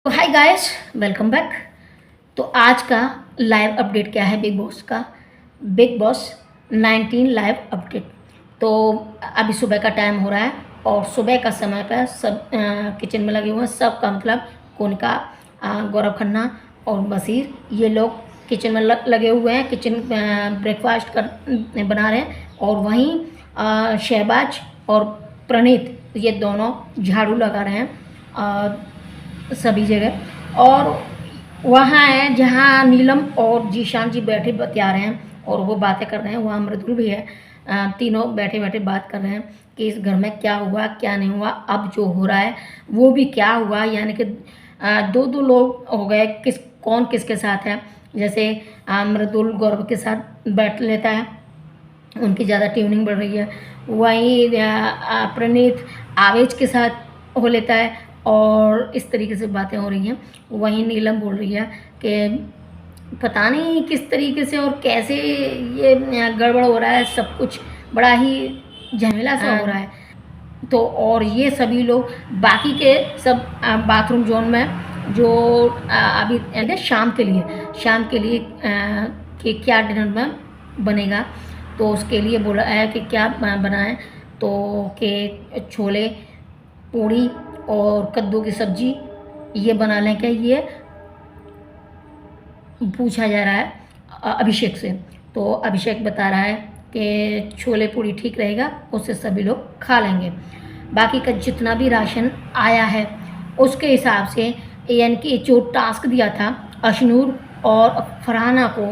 तो hi guys, welcome back. तो आज का लाइव अपडेट क्या है बिग बॉस का? Big boss 19 live update. तो अभी सुबह का टाइम हो रहा है और सुबह का समय पर सब किचन में लगे हुए हैं। सबका मतलब कोनिका, गौरव खन्ना और बशीर, ये लोग किचन में लगे हुए हैं। किचन ब्रेकफास्ट बना रहे हैं। और वहीं शहबाज और प्रणीत, ये दोनों झाड़ू लगा रहे हैं सभी जगह। और वहाँ है जहाँ नीलम और जीशान जी बैठे बतिया रहे हैं और वो बातें कर रहे हैं। वहाँ मृदुल भी है। तीनों बैठे बैठे बात कर रहे हैं कि इस घर में क्या हुआ क्या नहीं हुआ, अब जो हो रहा है वो भी क्या हुआ। यानी कि दो दो लोग हो गए, कौन किसके साथ है। जैसे मृदुल गौरव के साथ बैठ लेता है, उनकी ज़्यादा ट्यूनिंग बढ़ रही है। वहीं प्रणीत आवेश के साथ हो लेता है और इस तरीके से बातें हो रही हैं। वहीं नीलम बोल रही है कि पता नहीं किस तरीके से और कैसे ये गड़बड़ हो रहा है, सब कुछ बड़ा ही झमेला सा हो रहा है। तो और ये सभी लोग बाकी के सब बाथरूम जोन में जो अभी शाम के लिए कि क्या डिनर में बनेगा, तो उसके लिए बोला है कि क्या बनाएं। तो कि छोले पूड़ी और कद्दू की सब्जी ये बना लें क्या, ये पूछा जा रहा है अभिषेक से। तो अभिषेक बता रहा है कि छोले पूड़ी ठीक रहेगा, उससे सभी लोग खा लेंगे। बाकी का जितना भी राशन आया है उसके हिसाब से, यानी कि जो टास्क दिया था अशनूर और फरहाना को,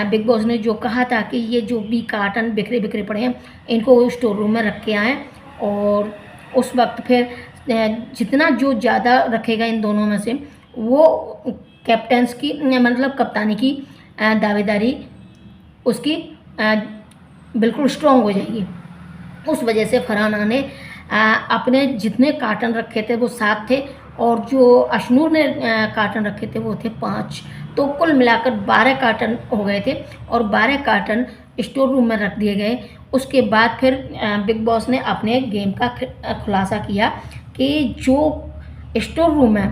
बिग बॉस ने जो कहा था कि ये जो भी कार्टन बिखरे बिखरे पड़े हैं इनको स्टोर रूम में रख के आएँ। और उस वक्त फिर जितना जो ज़्यादा रखेगा इन दोनों में से, वो कैप्टन्स की मतलब कप्तानी की दावेदारी उसकी बिल्कुल स्ट्रॉन्ग हो जाएगी। उस वजह से फरहाना ने अपने जितने कार्टन रखे थे वो 7 थे और जो अशनूर ने कार्टन रखे थे वो थे 5। तो कुल मिलाकर 12 कार्टन हो गए थे और 12 कार्टन स्टोर रूम में रख दिए गए। उसके बाद फिर बिग बॉस ने अपने गेम का खुलासा किया कि जो स्टोर रूम में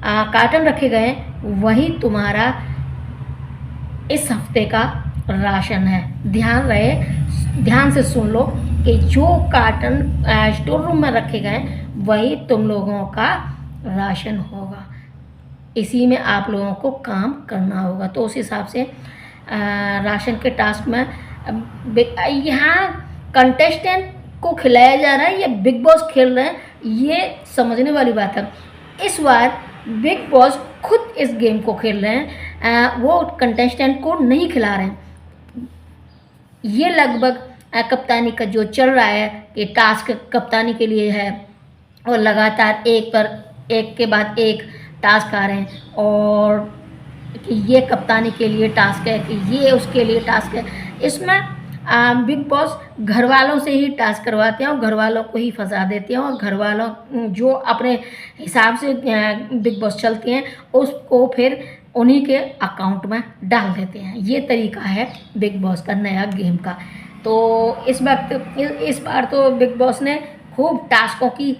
कार्टन रखे गए वही तुम्हारा इस हफ्ते का राशन है। ध्यान से सुन लो कि जो कार्टन स्टोर रूम में रखे गए वही तुम लोगों का राशन होगा। इसी में आप लोगों को काम करना होगा। तो उस हिसाब से राशन के टास्क में यहाँ कंटेस्टेंट को खिलाया जा रहा है या बिग बॉस खेल रहे हैं, ये समझने वाली बात है। इस बार बिग बॉस खुद इस गेम को खेल रहे हैं, वो कंटेस्टेंट को नहीं खिला रहे हैं। ये लगभग कप्तानी का जो चल रहा है कि टास्क कप्तानी के लिए है और लगातार एक पर एक के बाद एक टास्क आ रहे हैं और कि ये कप्तानी के लिए टास्क है, कि ये उसके लिए टास्क है। इसमें बिग बॉस घर वालों से ही टास्क करवाते हैं और घर वालों को ही फंसा देते हैं और घर वालों जो अपने हिसाब से बिग बॉस चलते हैं उसको फिर उन्हीं के अकाउंट में डाल देते हैं। ये तरीका है बिग बॉस का नया गेम का। तो इस बार तो बिग बॉस ने खूब टास्कों की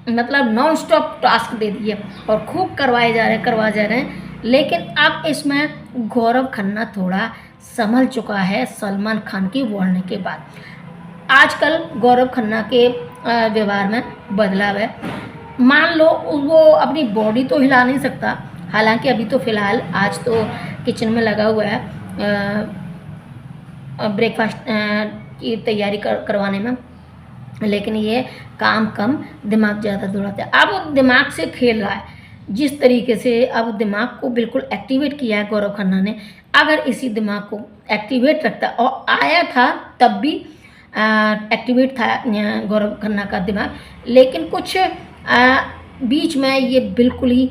मतलब नॉन स्टॉप टास्क दे दिए और खूब करवाए जा रहे हैं। लेकिन अब इसमें गौरव खन्ना थोड़ा संभल चुका है सलमान खान की वार्निंग के बाद। आजकल गौरव खन्ना के व्यवहार में बदलाव है। मान लो वो अपनी बॉडी तो हिला नहीं सकता, हालांकि अभी तो फ़िलहाल आज तो किचन में लगा हुआ है ब्रेकफास्ट की तैयारी करवाने में, लेकिन ये काम कम दिमाग ज़्यादा दौड़ाता है। अब वो दिमाग से खेल रहा है जिस तरीके से, अब दिमाग को बिल्कुल एक्टिवेट किया है गौरव खन्ना ने। अगर इसी दिमाग को एक्टिवेट रखता, और आया था तब भी एक्टिवेट था गौरव खन्ना का दिमाग, लेकिन कुछ बीच में ये बिल्कुल ही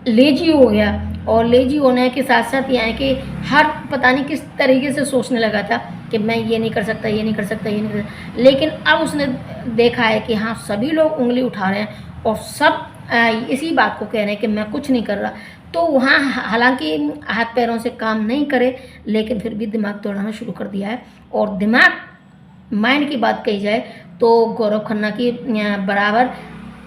लेजी हो गया और लेजी होने के साथ साथ यानी कि हर पता नहीं किस तरीके से सोचने लगा था कि मैं ये नहीं कर सकता, ये नहीं कर सकता, ये नहीं कर सकता। लेकिन अब उसने देखा है कि हाँ सभी लोग उंगली उठा रहे हैं और सब इसी बात को कह रहे हैं कि मैं कुछ नहीं कर रहा। तो वहाँ हालांकि हाथ पैरों से काम नहीं करे, लेकिन फिर भी दिमाग दौड़ाना शुरू कर दिया है। और दिमाग माइंड की बात कही जाए तो गौरव खन्ना की बराबर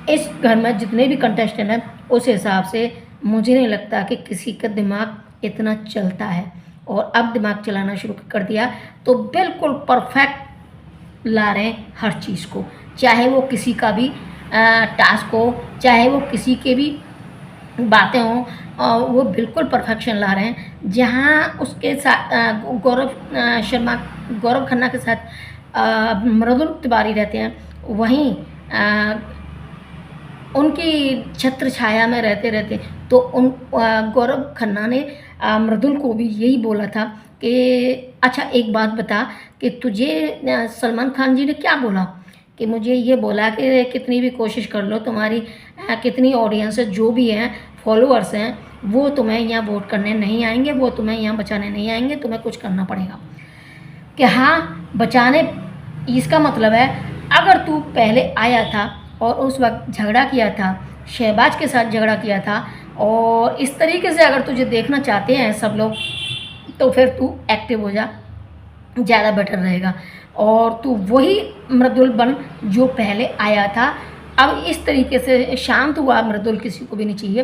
इस घर में जितने भी कंटेस्टेंट हैं उस हिसाब से मुझे नहीं लगता कि किसी का दिमाग इतना चलता है। और अब दिमाग चलाना शुरू कर दिया तो बिल्कुल परफेक्ट ला रहे हैं हर चीज़ को, चाहे वो किसी का भी टास्क हो, चाहे वो किसी के भी बातें हों, वो बिल्कुल परफेक्शन ला रहे हैं। जहाँ उसके साथ गौरव खन्ना के साथ मृदुल तिवारी रहते हैं, वहीं उनकी छत्र छाया में रहते रहते तो गौरव खन्ना ने मृदुल को भी यही बोला था कि अच्छा एक बात बता कि तुझे सलमान खान जी ने क्या बोला, कि मुझे ये बोला कि कितनी भी कोशिश कर लो, तुम्हारी कितनी ऑडियंस है, जो भी हैं फॉलोअर्स हैं, वो तुम्हें यहाँ वोट करने नहीं आएंगे, वो तुम्हें यहाँ बचाने नहीं आएंगे, तुम्हें कुछ करना पड़ेगा। कि हाँ बचाने, इसका मतलब है अगर तू पहले आया था और उस वक्त झगड़ा किया था, शहबाज के साथ झगड़ा किया था, और इस तरीके से अगर तुझे देखना चाहते हैं सब लोग, तो फिर तू एक्टिव हो जा, ज़्यादा बेटर रहेगा। और तू वही मृदुल बन जो पहले आया था। अब इस तरीके से शांत हुआ मृदुल, किसी को भी नहीं चाहिए।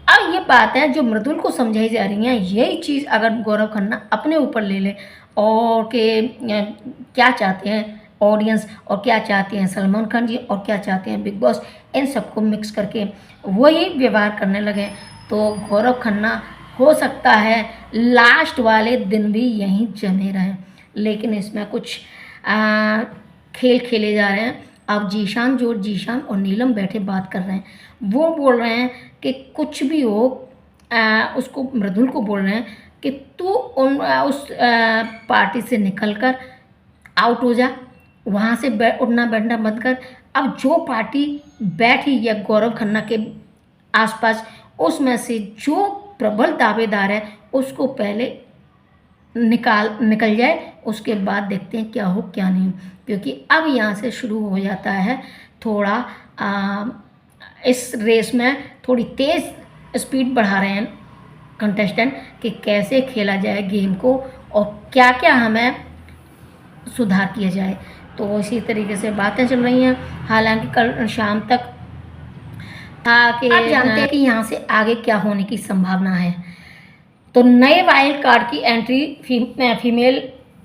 अब ये बात है जो मृदुल को समझाई जा रही है, यही चीज़ अगर गौरव खन्ना अपने ऊपर ले ले और कि क्या चाहते हैं ऑडियंस और क्या चाहते हैं सलमान खान जी और क्या चाहते हैं बिग बॉस, इन सबको मिक्स करके वही व्यवहार करने लगे, तो गौरव खन्ना हो सकता है लास्ट वाले दिन भी यहीं जमे रहें। लेकिन इसमें कुछ खेल खेले जा रहे हैं। अब जीशान और नीलम बैठे बात कर रहे हैं, वो बोल रहे हैं कि कुछ भी हो, उसको मृदुल को बोल रहे हैं कि तू उस पार्टी से निकल कर आउट हो जा, वहाँ से उठना बैठना बंद कर। अब जो पार्टी बैठी या गौरव खन्ना के आसपास, उसमें से जो प्रबल दावेदार है उसको पहले निकल जाए, उसके बाद देखते हैं क्या हो क्या नहीं। क्योंकि अब यहाँ से शुरू हो जाता है थोड़ा इस रेस में थोड़ी तेज़ स्पीड बढ़ा रहे हैं कंटेस्टेंट कि कैसे खेला जाए गेम को और क्या क्या हमें सुधार किया जाए। तो इसी तरीके से बातें चल रही हैं। हालांकि कल शाम तक था कि आप जानते हैं कि यहाँ से आगे क्या होने की संभावना है। तो नए वाइल्ड कार्ड की एंट्री फीमेल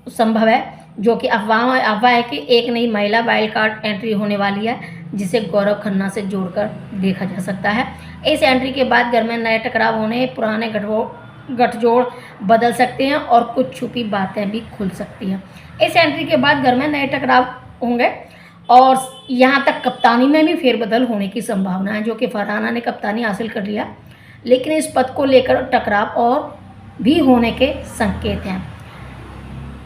संभव है, जो कि अफवाह है कि एक नई महिला वाइल्ड कार्ड एंट्री होने वाली है, जिसे गौरव खन्ना से जोड़कर देखा जा सकता है। इस एंट्री के बाद घर में नए टकराव होने, पुराने गठजोड़ बदल सकते हैं और कुछ छुपी बातें भी खुल सकती हैं। इस एंट्री के बाद घर में नए टकराव होंगे और यहाँ तक कप्तानी में भी फेरबदल होने की संभावना है, जो कि फरहाना ने कप्तानी हासिल कर लिया, लेकिन इस पद को लेकर टकराव और भी होने के संकेत हैं।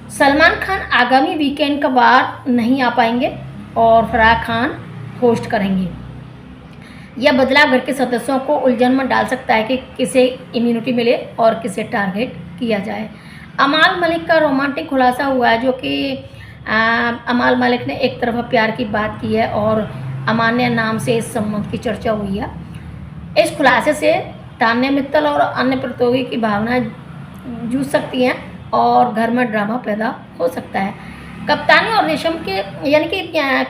सलमान खान आगामी वीकेंड का बार नहीं आ पाएंगे और फराह खान होस्ट करेंगे। यह बदलाव घर के सदस्यों को उलझन में डाल सकता है कि किसे इम्यूनिटी मिले और किसे टारगेट किया जाए। अमाल मलिक का रोमांटिक खुलासा हुआ है, जो कि अमाल मलिक ने एक तरफा प्यार की बात की है और अमान्य नाम से इस संबंध की चर्चा हुई है। इस खुलासे से तान्या मित्तल और अन्य प्रतियोगी की भावनाएं जूझ सकती हैं और घर में ड्रामा पैदा हो सकता है। कप्तानी और रेशम के यानी कि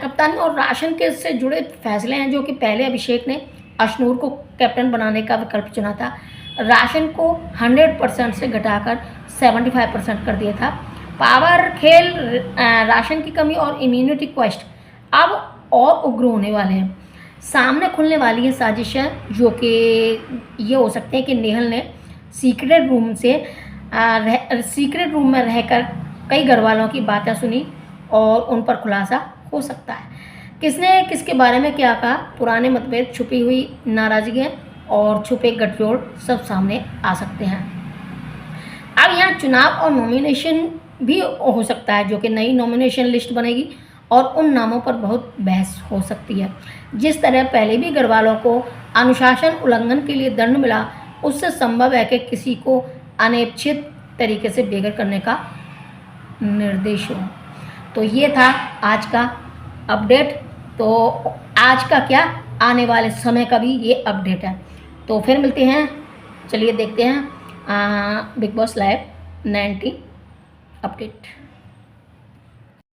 कप्तानी और राशन के से जुड़े फैसले हैं, जो कि पहले अभिषेक ने अशनूर को कैप्टन बनाने का विकल्प चुना था। राशन को 100% से घटाकर 75% कर दिया था। पावर खेल, राशन की कमी और इम्यूनिटी क्वेस्ट अब और उग्र होने वाले हैं। सामने खुलने वाली है साजिशें, जो कि ये हो सकते हैं कि नेहल ने सीक्रेट रूम में रहकर कई घरवालों की बातें सुनी और उन पर खुलासा हो सकता है। किसने किसके बारे में क्या कहा, पुराने मतभेद, छुपी हुई नाराजगियाँ और छुपे गठजोड़ सब सामने आ सकते हैं। अब यहाँ चुनाव और नॉमिनेशन भी हो सकता है, जो कि नई नॉमिनेशन लिस्ट बनेगी और उन नामों पर बहुत बहस हो सकती है। जिस तरह पहले भी घरवालों को अनुशासन उल्लंघन के लिए दंड मिला, उससे संभव है कि किसी को अनैच्छिक तरीके से बेघर करने का निर्देश हो। तो ये था आज का अपडेट। तो आज का क्या, आने वाले समय का भी ये अपडेट है। तो फिर मिलते हैं, चलिए देखते हैं बिग बॉस लाइव 90 अपडेट।